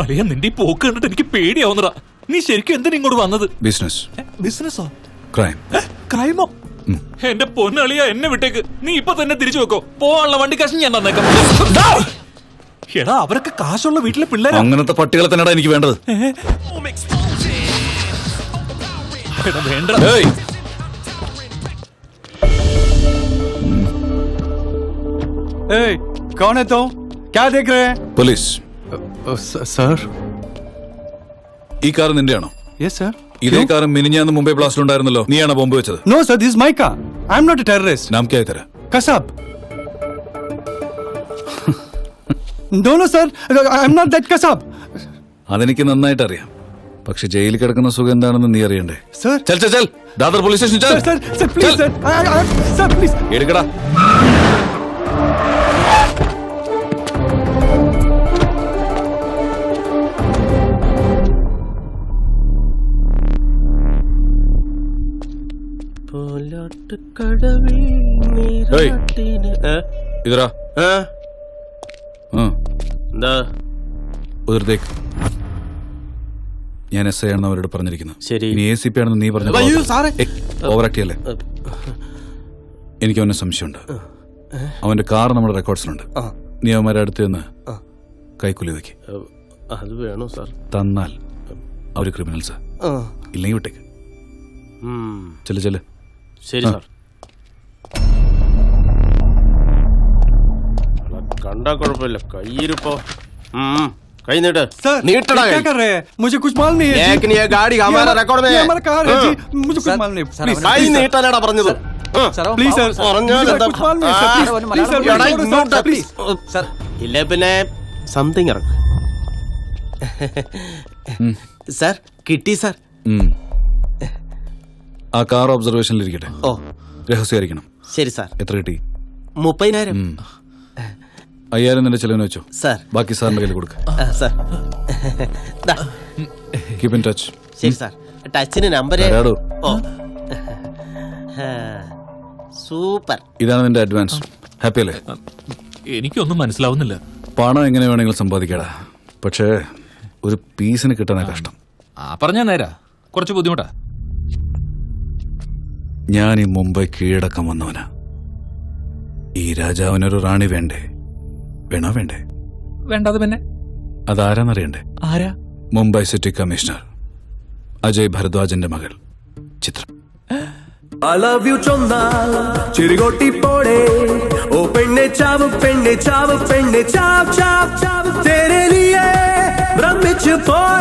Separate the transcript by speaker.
Speaker 1: അളിയ നിന്റെ ഈ പോക്ക് കണ്ടിട്ട് എനിക്ക് പേടിയാവുന്നടാ. നീ ശരിക്കും എന്തിനാ ഇങ്ങോട്ട് വന്നത്? ബിസിനസ്സോ? ക്രൈമോ? എന്റെ പൊന്നളിയ, എന്നെ വിട്ടേക്ക്. നീ ഇപ്പൊ തന്നെ തിരിച്ചു വെക്കോ. പോവാനുള്ള വണ്ടി കാശ് ഞാൻ തന്നേക്കാം. എടാ, അവരൊക്കെ കാശുള്ള വീട്ടിലെ പിള്ളേരാ.
Speaker 2: അങ്ങനത്തെ പട്ടികളെ തന്നെടാ എനിക്ക് വേണ്ടത്.
Speaker 1: വേണ്ട.
Speaker 3: कौन है तो? क्या देख रहे हैं?
Speaker 2: പോലീസ്.
Speaker 3: सर.
Speaker 2: ഈ കാർ നിന്റെയാണോ?
Speaker 3: Yes sir.
Speaker 2: ഇതേ കാർ മിനിഞ്ഞാന്ന് മുംബൈ ബ്ലാസ്റ്റിൽ ഉണ്ടായിരുന്നല്ലോ. നീയാണോ ബോംബ് വെച്ചത്?
Speaker 3: No sir, this is my car. I am not a terrorist.
Speaker 2: നാം ക്യാ high തെരാ?
Speaker 3: Kasab. No sir, I am not that Kasab.
Speaker 2: അതെനിക്ക് നന്നായിട്ട് അറിയാം. പക്ഷെ ജയിലിൽ കിടക്കുന്ന സുഖം എന്താണെന്ന് നീ അറിയണ്ടേ?
Speaker 3: Sir.
Speaker 2: ചൽ ചൽ ചൽ, ദാദർ പോലീസ് സ്റ്റേഷൻ ചൽ.
Speaker 3: Sir, please sir. Sir, please.
Speaker 2: എടുക്കടാ. ഇതരാ. ഞാൻ എസ് ഐ ആണെന്ന് അവരോട് പറഞ്ഞിരിക്കുന്നത്. ഇനി ACP ആണെന്ന് നീ പറഞ്ഞു. ഓവറാക്ടിയല്ലേ? എനിക്ക് അവനെ സംശയമുണ്ട്. അവന്റെ കാർ നമ്മുടെ റെക്കോർഡ്സിലുണ്ട്. നീ അവന്മാരെ അടുത്ത് നിന്ന് കൈക്കൂലി വെക്ക്.
Speaker 4: അത് വേണോ സാർ?
Speaker 2: തന്നാൽ അവര് ക്രിമിനൽസ്, ഇല്ലെങ്കിൽ വിട്ടേക്ക്. ചെല്ല് ചെല്ല്.
Speaker 4: ശരി സാർ. കണ്ടാ കുഴപ്പമില്ല. കയ്യിരിപ്പോ कहीं नीट
Speaker 3: सर
Speaker 4: नीटड़ा
Speaker 3: क्या कर रहे हैं? मुझे कुछ मालूम नहीं है।
Speaker 4: एक नहीं है गाड़ी हमारा रिकॉर्ड में है।
Speaker 3: हमारा कार है जी, मुझे कुछ मालूम नहीं। प्लीज
Speaker 4: कहीं नीटड़ा പറഞ്ഞത്.
Speaker 3: प्लीज सर, मुझे कुछ मालूम नहीं sir. Please sir, please
Speaker 4: sir. ഇല്ലേ പിന്നെ സംതിങ് ഇറങ്ങ്. സർ കിട്ടി സർ.
Speaker 2: ആ കാർ ഒബ്സർവേഷനിൽ ഇരിക്കട്ടെ.
Speaker 4: ഓ
Speaker 2: രഹസ്യമായിരിക്കണം.
Speaker 4: ശരി സാർ.
Speaker 2: എത്ര കിട്ടി?
Speaker 4: 30,000.
Speaker 2: 5,000 നിന്റെ ചെലവിന് വെച്ചോ.
Speaker 4: സാർ.
Speaker 2: ബാക്കി സാറിന്റെ കയ്യിൽ കൊടുക്ക.
Speaker 4: Sir
Speaker 2: keep in touch.
Speaker 4: ശരി സാർ. ടച്ചിന് നമ്പർ. ഓ സൂപ്പർ.
Speaker 2: ഇതാണ് നിന്റെ അഡ്വാൻസ്. ഹാപ്പി അല്ലേ?
Speaker 1: എനിക്കൊന്നും മനസ്സിലാവുന്നില്ല.
Speaker 2: പണം എങ്ങനെ വേണമെങ്കിലും സമ്പാദിക്കടാ, പക്ഷേ ഒരു പീസിന് കിട്ടാനാ കഷ്ടം.
Speaker 1: പറഞ്ഞാ നേരാ, കുറച്ച് ബുദ്ധിമുട്ടാ.
Speaker 2: ഞാൻ ഈ മുംബൈ കീഴടക്കം വന്നവനാ. ഈ രാജാവിനൊരു റാണി വേണ്ടേ? വേണോ വേണ്ടേ?
Speaker 1: വേണ്ടത് പിന്നെ
Speaker 2: അതാരാന്നറിയണ്ടേ?
Speaker 1: ആരാ?
Speaker 2: മുംബൈ സിറ്റി കമ്മീഷണർ അജയ് ഭരദ്വാജിന്റെ മകൾ ചിത്ര.
Speaker 5: I love you ചൊന്നാൽ ചിരികൊട്ടി പോടേ ഓ പെണ്ണെ ചാവ് പെണ്ണെ ചാവ് പെണ്ണെ ചാവ് ചാവ് ചാവ് തേരെ ലിയേ ഭ്രമിച്ചു പോയേ.